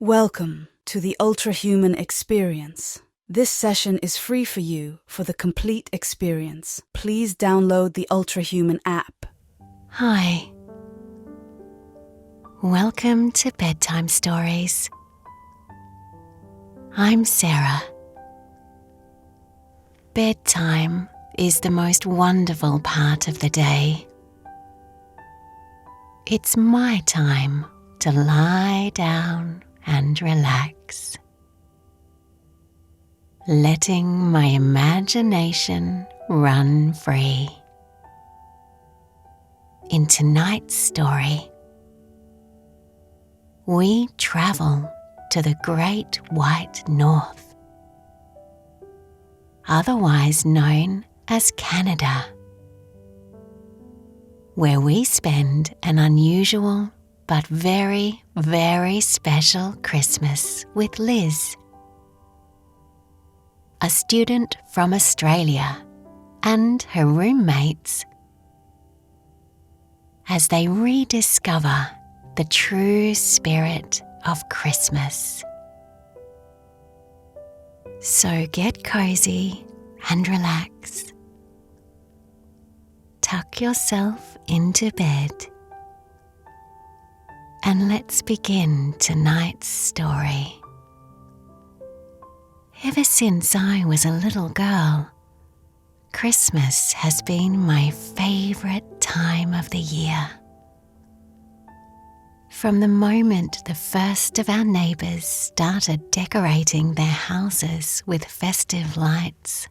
Welcome to the Ultrahuman experience. This session is free for you for the complete experience. Please download the Ultrahuman app. Hi. Welcome to Bedtime Stories. I'm Sarah. Bedtime is the most wonderful part of the day. It's my time to lie down and relax, letting my imagination run free. In tonight's story, we travel to the Great White North, otherwise known as Canada, where we spend an unusual but very, very special Christmas with Liz, a student from Australia, and her roommates, as they rediscover the true spirit of Christmas. So get cozy and relax. Tuck yourself into bed, and let's begin tonight's story. Ever since I was a little girl, Christmas has been my favorite time of the year. From the moment the first of our neighbors started decorating their houses with festive lights,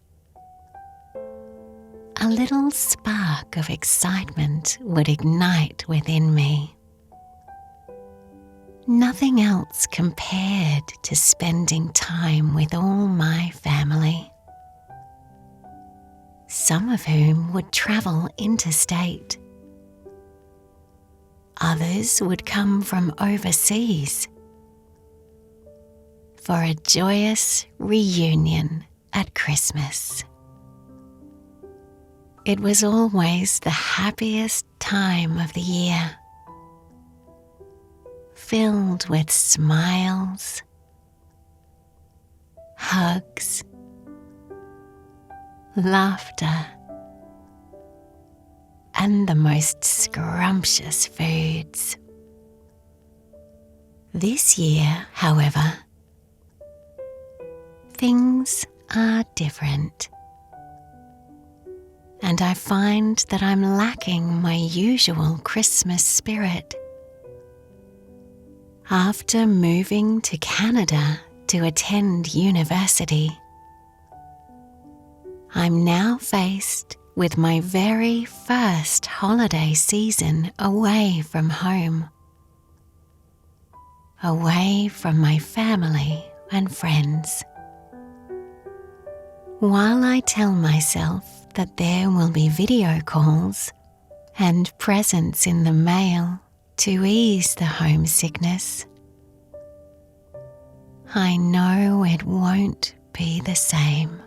a little spark of excitement would ignite within me. Nothing else compared to spending time with all my family, some of whom would travel interstate. Others would come from overseas for a joyous reunion at Christmas. It was always the happiest time of the year, filled with smiles, hugs, laughter, and the most scrumptious foods. This year, however, things are different, and I find that I'm lacking my usual Christmas spirit. After moving to Canada to attend university, I'm now faced with my very first holiday season away from home, away from my family and friends. While I tell myself that there will be video calls and presents in the mail to ease the homesickness, I know it won't be the same.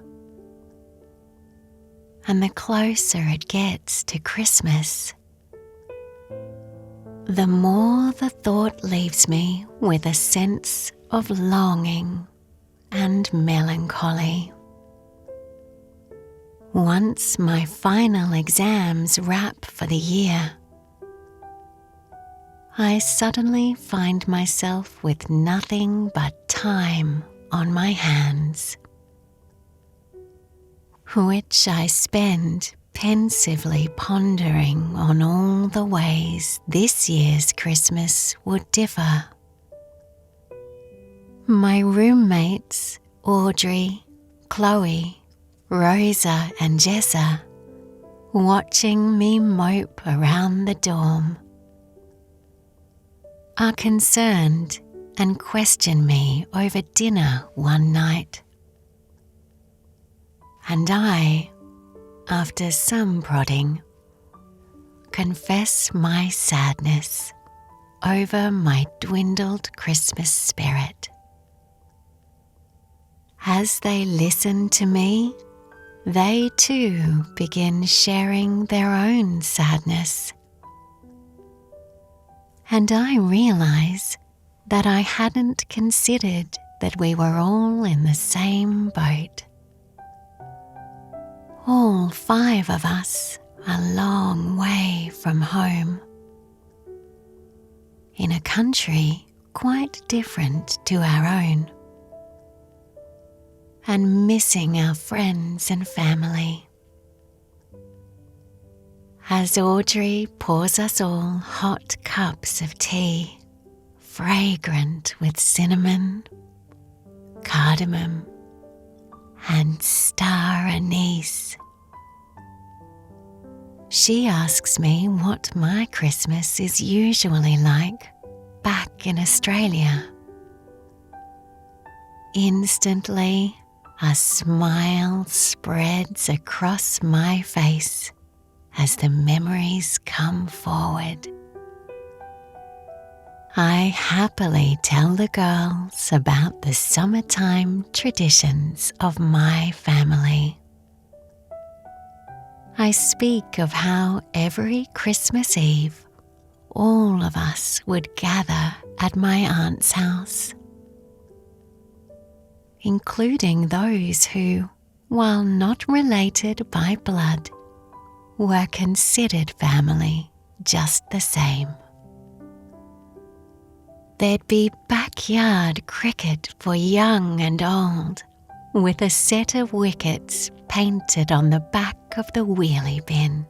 And the closer it gets to Christmas, the more the thought leaves me with a sense of longing and melancholy. Once my final exams wrap for the year, I suddenly find myself with nothing but time on my hands, which I spend pensively pondering on all the ways this year's Christmas would differ. My roommates, Audrey, Chloe, Rosa and Jessa, watching me mope around the dorm, are concerned and question me over dinner one night. And I, after some prodding, confess my sadness over my dwindled Christmas spirit. As they listen to me, they too begin sharing their own sadness. And I realize that I hadn't considered that we were all in the same boat. All 5 of us a long way from home, in a country quite different to our own, and missing our friends and family. As Audrey pours us all hot cups of tea, fragrant with cinnamon, cardamom, and star anise, she asks me what my Christmas is usually like back in Australia. Instantly, a smile spreads across my face as the memories come forward. I happily tell the girls about the summertime traditions of my family. I speak of how every Christmas Eve all of us would gather at my aunt's house, including those who, while not related by blood, were considered family just the same. There'd be backyard cricket for young and old, with a set of wickets painted on the back of the wheelie bin,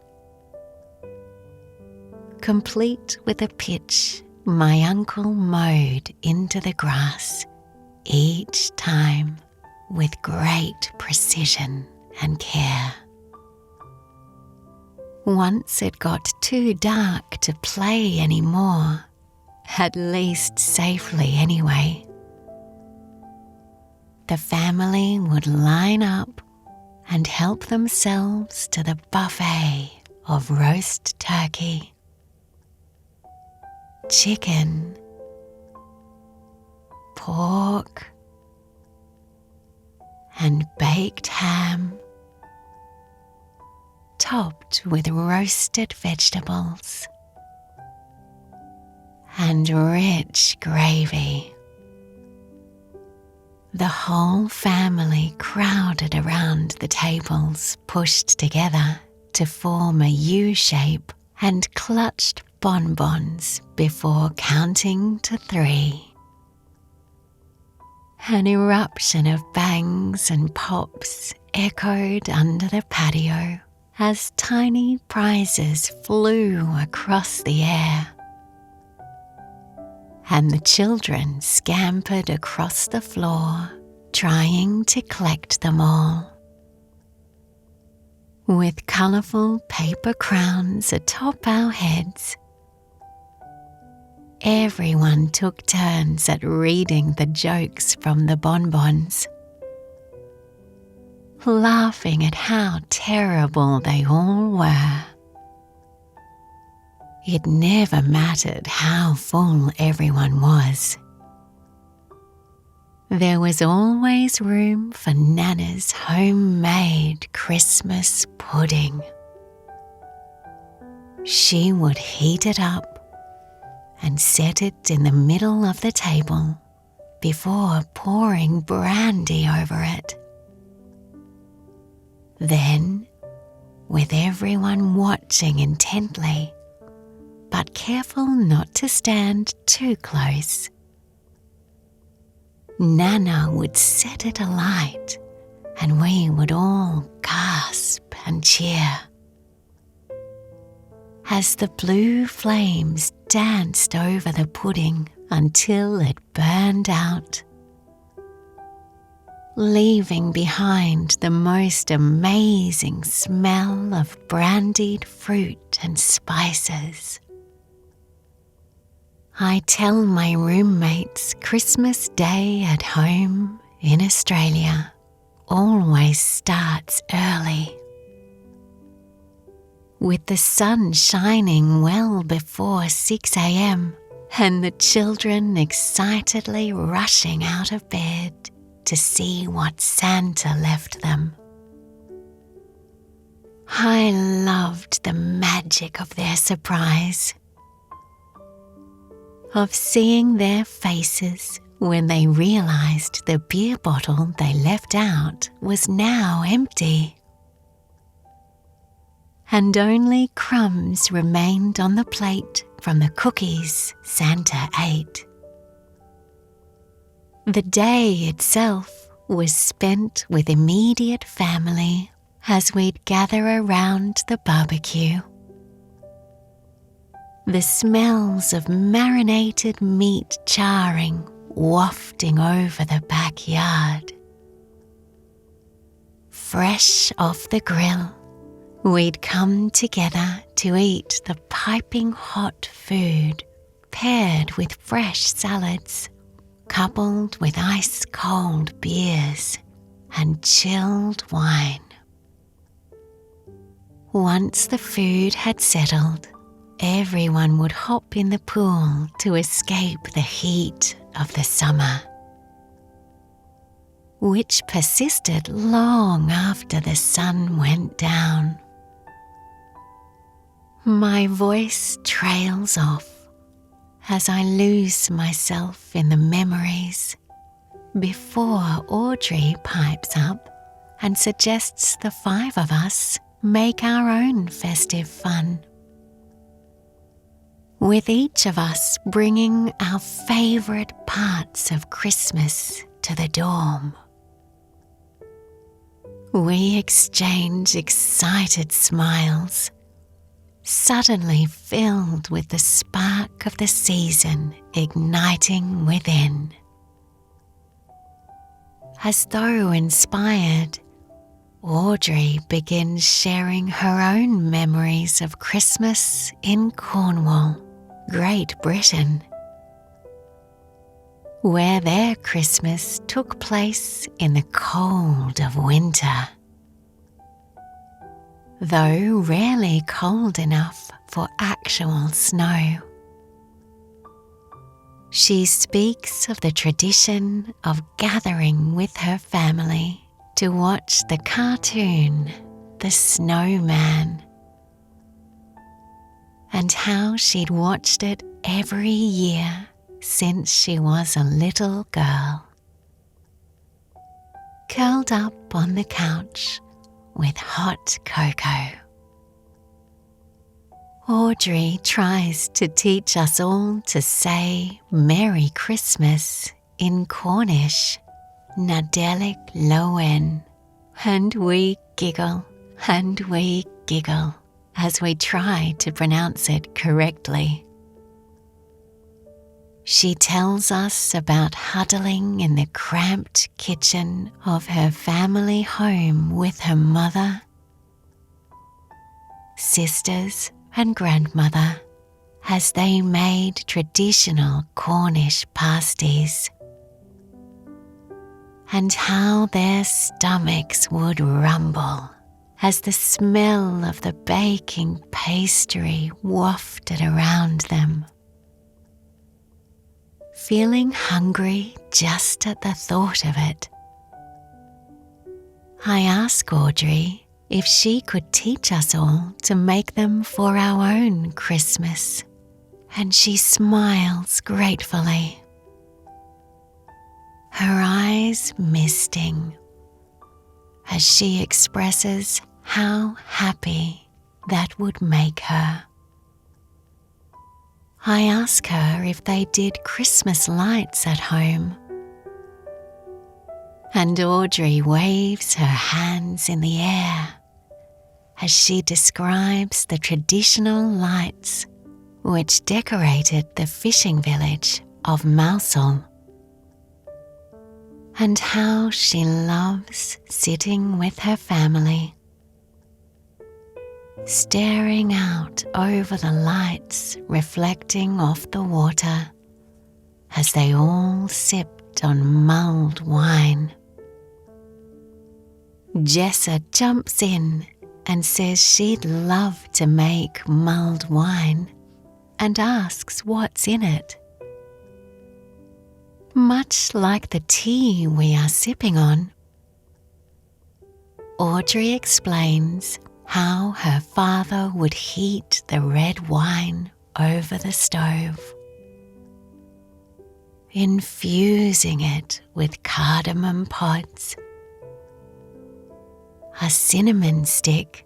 complete with a pitch my uncle mowed into the grass each time with great precision and care. Once it got too dark to play anymore, at least safely anyway, the family would line up and help themselves to the buffet of roast turkey, chicken, pork, and baked ham, topped with roasted vegetables and rich gravy. The whole family crowded around the tables pushed together to form a U shape and clutched bonbons before counting to 3. An eruption of bangs and pops echoed under the patio as tiny prizes flew across the air, and the children scampered across the floor, trying to collect them all. With colourful paper crowns atop our heads, everyone took turns at reading the jokes from the bonbons, laughing at how terrible they all were. It never mattered how full everyone was. There was always room for Nana's homemade Christmas pudding. She would heat it up and set it in the middle of the table before pouring brandy over it. Then, with everyone watching intently, but careful not to stand too close, Nana would set it alight and we would all gasp and cheer as the blue flames danced over the pudding until it burned out, leaving behind the most amazing smell of brandied fruit and spices. I tell my roommates Christmas Day at home in Australia always starts early, with the sun shining well before 6 a.m. and the children excitedly rushing out of bed to see what Santa left them. I loved the magic of their surprise. of seeing their faces when they realized the beer bottle they left out was now empty, and only crumbs remained on the plate from the cookies Santa ate. The day itself was spent with immediate family as we'd gather around the barbecue. The smells of marinated meat charring wafting over the backyard. Fresh off the grill, we'd come together to eat the piping hot food paired with fresh salads, coupled with ice-cold beers and chilled wine. Once the food had settled, everyone would hop in the pool to escape the heat of the summer, which persisted long after the sun went down. My voice trails off as I lose myself in the memories before Audrey pipes up and suggests the five of us make our own festive fun, with each of us bringing our favourite parts of Christmas to the dorm. We exchange excited smiles, suddenly filled with the spark of the season igniting within. As though inspired, Audrey begins sharing her own memories of Christmas in Cornwall, Great Britain, where their Christmas took place in the cold of winter. Though rarely cold enough for actual snow. She speaks of the tradition of gathering with her family to watch the cartoon, The Snowman, and how she'd watched it every year since she was a little girl. Curled up on the couch with hot cocoa, Audrey tries to teach us all to say Merry Christmas in Cornish, Nadelik Lowen, and we giggle as we try to pronounce it correctly. She tells us about huddling in the cramped kitchen of her family home with her mother, sisters and grandmother as they made traditional Cornish pasties, and how their stomachs would rumble as the smell of the baking pastry wafted around them. Feeling hungry just at the thought of it, I ask Audrey if she could teach us all to make them for our own Christmas, and she smiles gratefully, her eyes misting as she expresses how happy that would make her. I ask her if they did Christmas lights at home, and Audrey waves her hands in the air as she describes the traditional lights which decorated the fishing village of Mousehole, and how she loves sitting with her family, staring out over the lights reflecting off the water as they all sipped on mulled wine. Jessa jumps in and says she'd love to make mulled wine and asks what's in it. Much like the tea we are sipping on, Audrey explains how her father would heat the red wine over the stove, infusing it with cardamom pods, a cinnamon stick,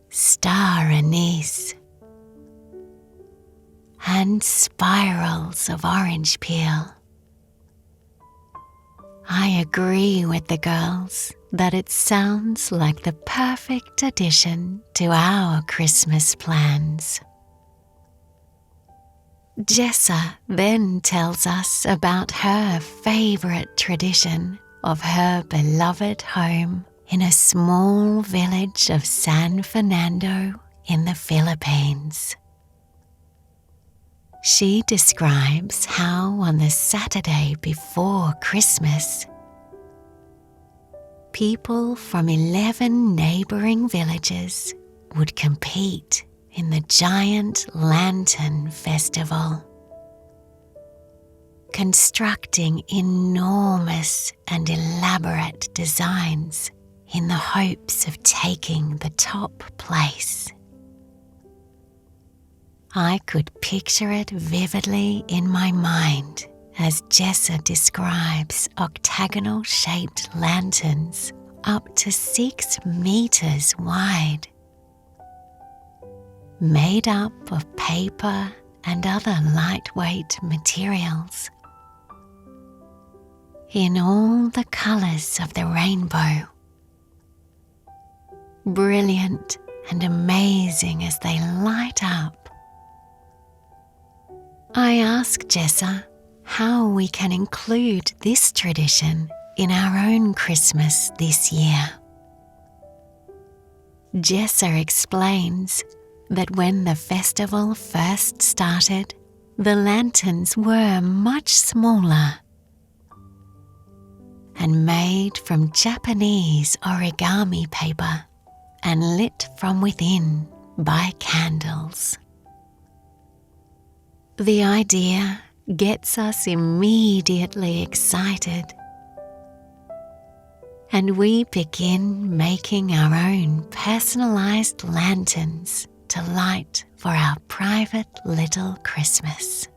star anise, and spirals of orange peel. I agree with the girls that it sounds like the perfect addition to our Christmas plans. Jessa then tells us about her favourite tradition of her beloved home in a small village of San Fernando in the Philippines. She describes how on the Saturday before Christmas, people from 11 neighbouring villages would compete in the giant lantern festival, constructing enormous and elaborate designs in the hopes of taking the top place. I could picture it vividly in my mind as Jessa describes octagonal-shaped lanterns up to 6 meters wide, made up of paper and other lightweight materials, in all the colours of the rainbow, brilliant and amazing as they light up. I ask Jessa how we can include this tradition in our own Christmas this year. Jessa explains that when the festival first started, the lanterns were much smaller and made from Japanese origami paper and lit from within by candles. The idea gets us immediately excited, and we begin making our own personalized lanterns to light for our private little Christmas.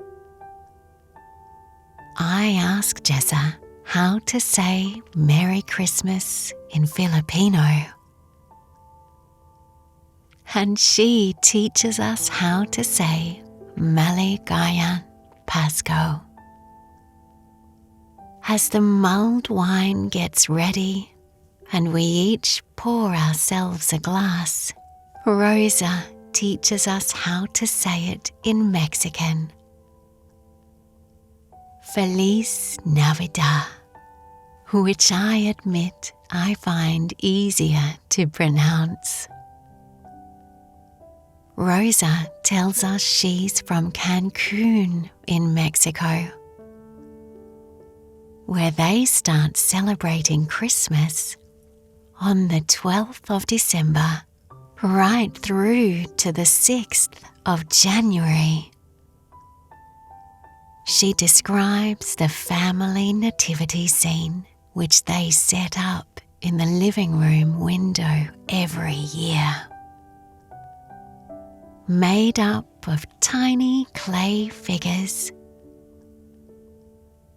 I ask Jessa how to say Merry Christmas in Filipino, and she teaches us how to say Maligayang Pasko. As the mulled wine gets ready and we each pour ourselves a glass, Rosa teaches us how to say it in Mexican. Feliz Navidad, which I admit I find easier to pronounce. Rosa tells us she's from Cancun in Mexico, where they start celebrating Christmas on the 12th of December right through to the 6th of January. She describes the family nativity scene which they set up in the living room window every year. Made up of tiny clay figures,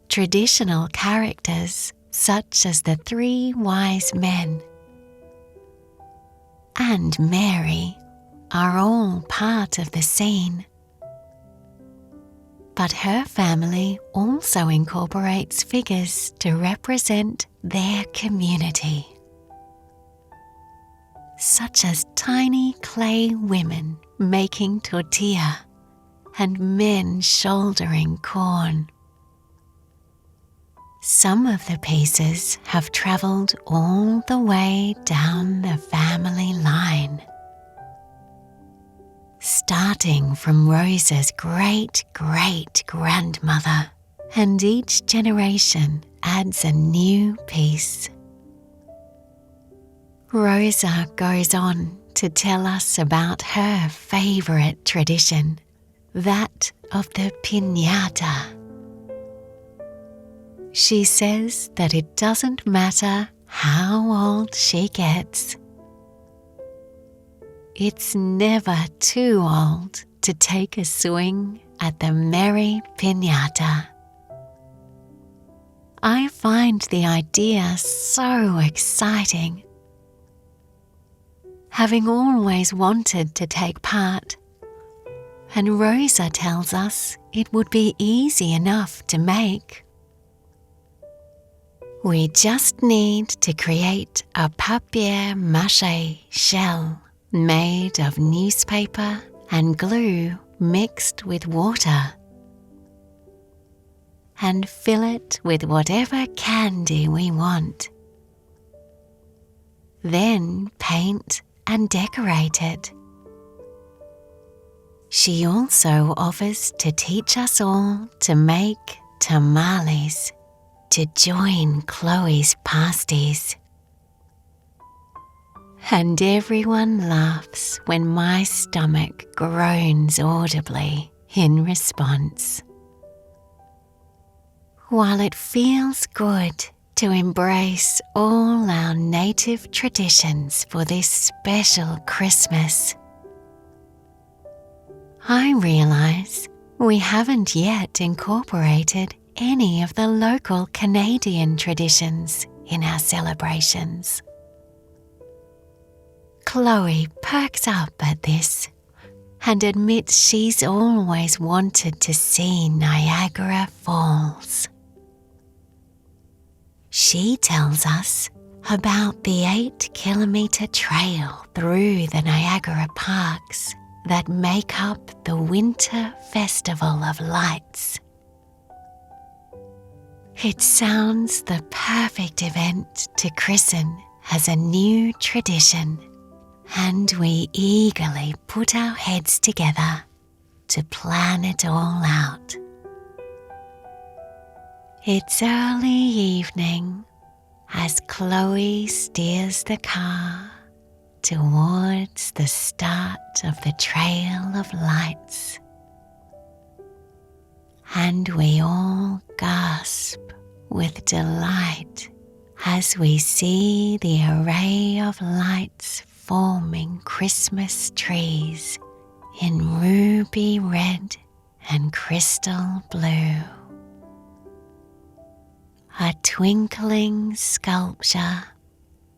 traditional characters such as the 3 wise men and Mary are all part of the scene. But her family also incorporates figures to represent their community, such as tiny clay women making tortilla and men shouldering corn. Some of the pieces have travelled all the way down the family line, starting from Rosa's great-great-grandmother, and each generation adds a new piece. Rosa goes on to tell us about her favourite tradition, that of the piñata. She says that it doesn't matter how old she gets. It's never too old to take a swing at the merry piñata. I find the idea so exciting. Having always wanted to take part, and Rosa tells us it would be easy enough to make. We just need to create a papier-mâché shell made of newspaper and glue mixed with water, and fill it with whatever candy we want. Then paint and decorate it. She also offers to teach us all to make tamales to join Chloe's pasties. And everyone laughs when my stomach groans audibly in response. While it feels good to embrace all our native traditions for this special Christmas, I realize we haven't yet incorporated any of the local Canadian traditions in our celebrations. Chloe perks up at this and admits she's always wanted to see Niagara Falls. She tells us about the 8-kilometre trail through the Niagara Parks that make up the Winter Festival of Lights. It sounds the perfect event to christen as a new tradition, and we eagerly put our heads together to plan it all out. It's early evening as Chloe steers the car towards the start of the Trail of Lights, and we all gasp with delight as we see the array of lights forming Christmas trees in ruby red and crystal blue. A twinkling sculpture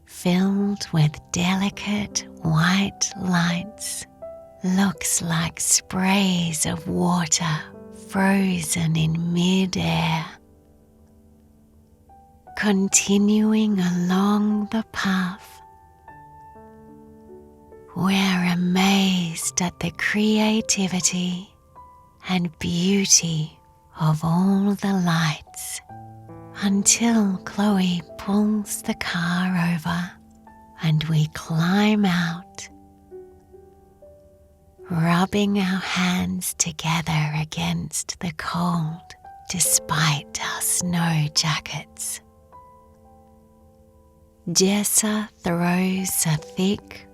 filled with delicate white lights looks like sprays of water frozen in mid-air. Continuing along the path, we're amazed at the creativity and beauty of all the lights until Chloe pulls the car over and we climb out, rubbing our hands together against the cold despite our snow jackets. Jessa throws a thick,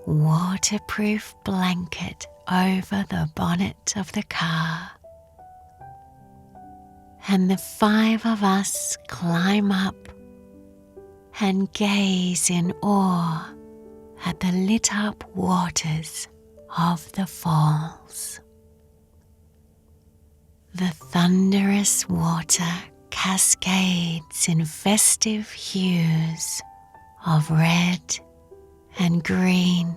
waterproof blanket over the bonnet of the car, and the 5 of us climb up and gaze in awe at the lit-up waters of the falls. The thunderous water cascades in festive hues of red and green,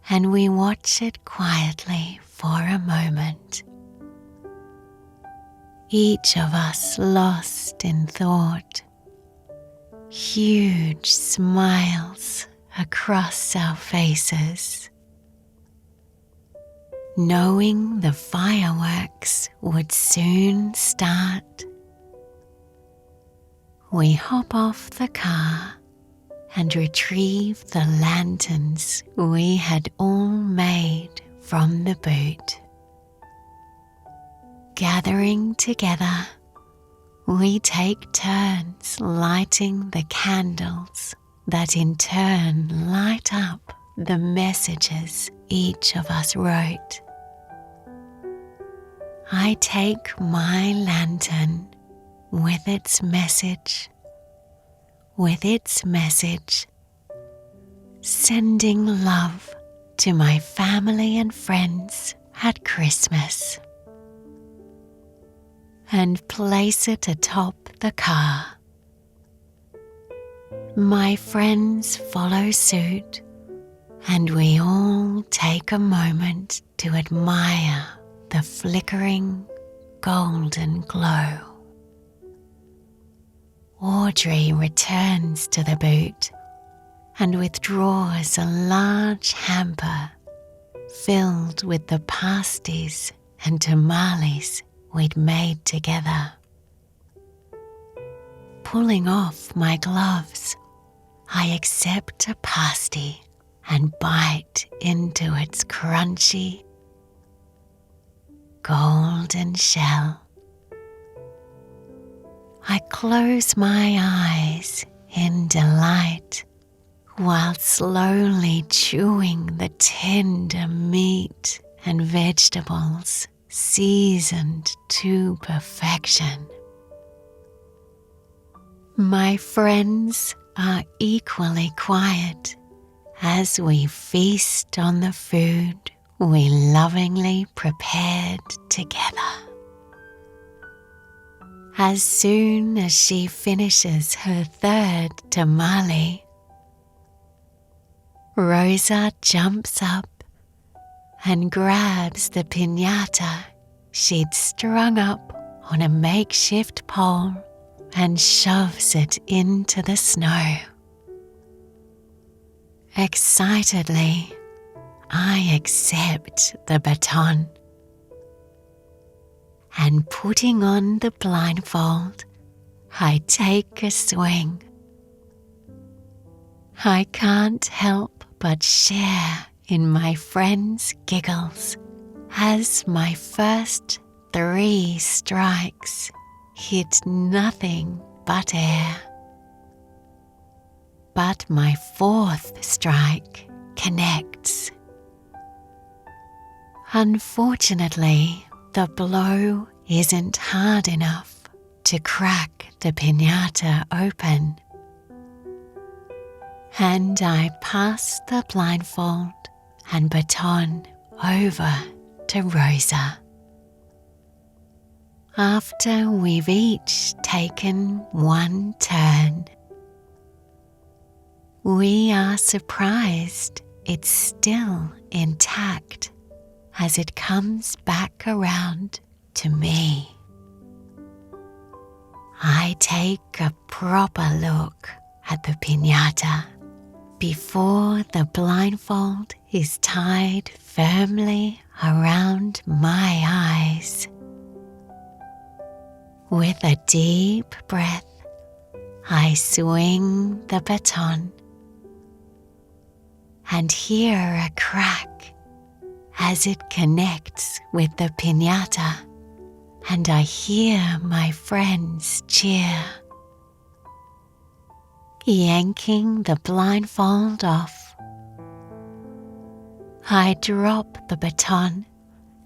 and we watch it quietly for a moment, each of us lost in thought, huge smiles across our faces, knowing the fireworks would soon start. We hop off the car and retrieve the lanterns we had all made from the boot. Gathering together, we take turns lighting the candles that in turn light up the messages each of us wrote. I take my lantern with its message, sending love to my family and friends at Christmas. and place it atop the car. My friends follow suit, and we all take a moment to admire the flickering golden glow. Audrey returns to the boot and withdraws a large hamper filled with the pasties and tamales we'd made together. Pulling off my gloves, I accept a pasty and bite into its crunchy, golden shell. I close my eyes in delight while slowly chewing the tender meat and vegetables seasoned to perfection. My friends are equally quiet as we feast on the food we lovingly prepared together. As soon as she finishes her third tamale, Rosa jumps up and grabs the piñata she'd strung up on a makeshift pole and shoves it into the snow. Excitedly, I accept the baton, and putting on the blindfold, I take a swing. I can't help but share in my friends' giggles as my first 3 strikes hit nothing but air. But my 4th strike connects. Unfortunately, the blow isn't hard enough to crack the piñata open, and I pass the blindfold and baton over to Rosa. After we've each taken one turn, we are surprised it's still intact as it comes back around to me. I take a proper look at the piñata before the blindfold is tied firmly around my eyes. With a deep breath, I swing the baton and hear a crack as it connects with the piñata, and I hear my friends cheer. Yanking the blindfold off, I drop the baton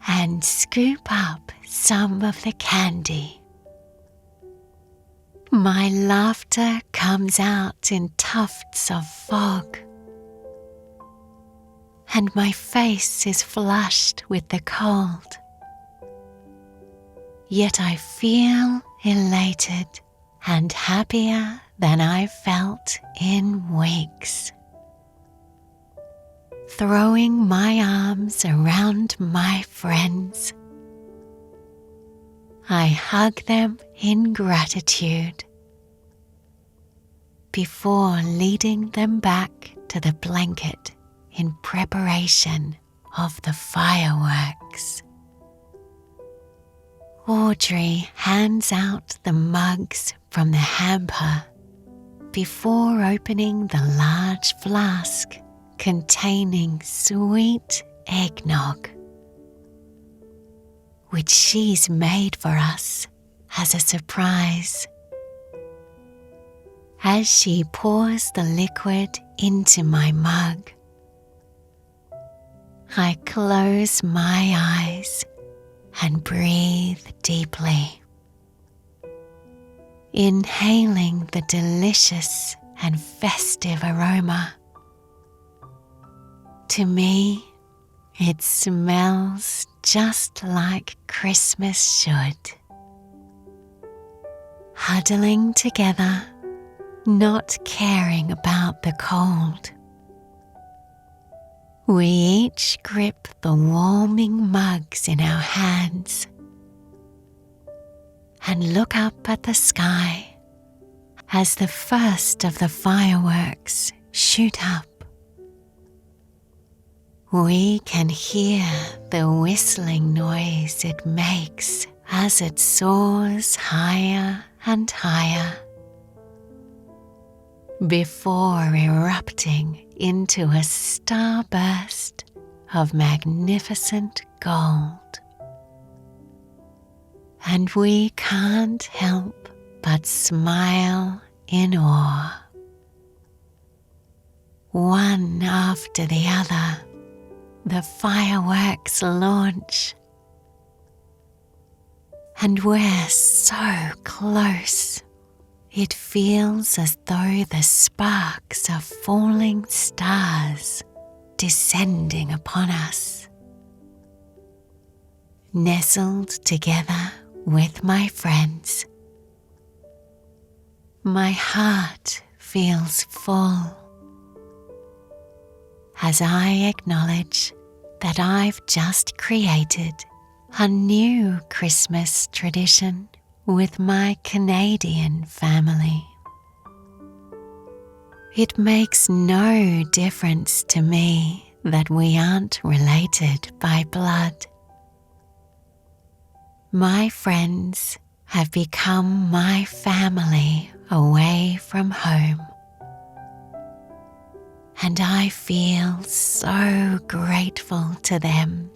and scoop up some of the candy. My laughter comes out in tufts of fog, and my face is flushed with the cold. Yet I feel elated and happier than I've felt in weeks. Throwing my arms around my friends, I hug them in gratitude before leading them back to the blanket in preparation of the fireworks. Audrey hands out the mugs from the hamper before opening the large flask containing sweet eggnog, which she's made for us as a surprise. As she pours the liquid into my mug, I close my eyes and breathe deeply, inhaling the delicious and festive aroma. To me, it smells just like Christmas should. huddling together, not caring about the cold. We each grip the warming mugs in our hands and look up at the sky as the first of the fireworks shoot up. We can hear the whistling noise it makes as it soars higher and higher, before erupting into a starburst of magnificent gold. And we can't help but smile in awe. One after the other, the fireworks launch, and we're so close. It feels as though the sparks are falling stars descending upon us. Nestled together with my friends, my heart feels full as I acknowledge that I've just created a new Christmas tradition with my Canadian family. It makes no difference to me that we aren't related by blood. My friends have become my family away from home, and I feel so grateful to them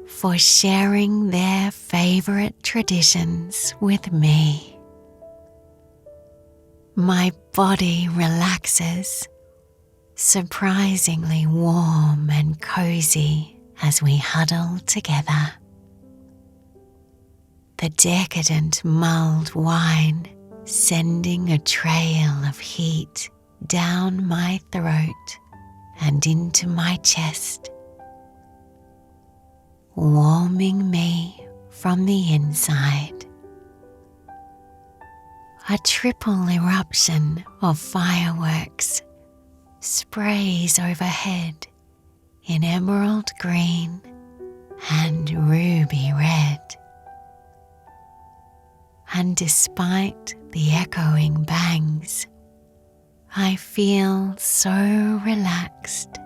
for sharing their favorite traditions with me. My body relaxes, surprisingly warm and cozy as we huddle together. The decadent mulled wine sending a trail of heat down my throat and into my chest, warming me from the inside. A triple eruption of fireworks sprays overhead in emerald green and ruby red. And despite the echoing bangs, I feel so relaxed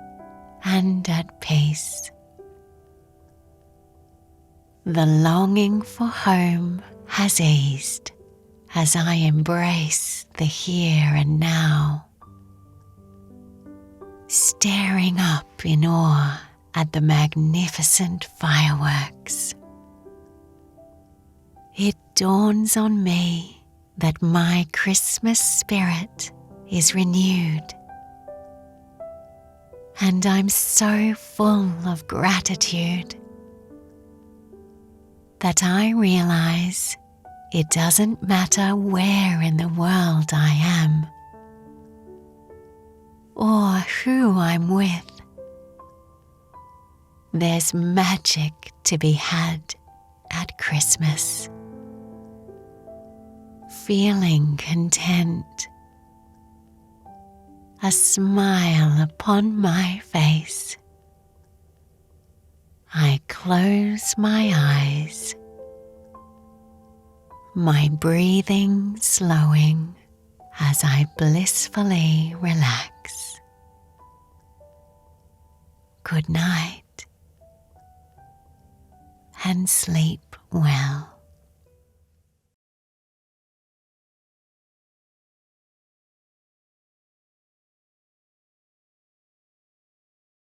and at peace. The longing for home has eased as I embrace the here and now, staring up in awe at the magnificent fireworks. It dawns on me that my Christmas spirit is renewed, and I'm so full of gratitude that I realize it doesn't matter where in the world I am or who I'm with. There's magic to be had at Christmas. Feeling content, a smile upon my face, I close my eyes, my breathing slowing as I blissfully relax. Good night and sleep well.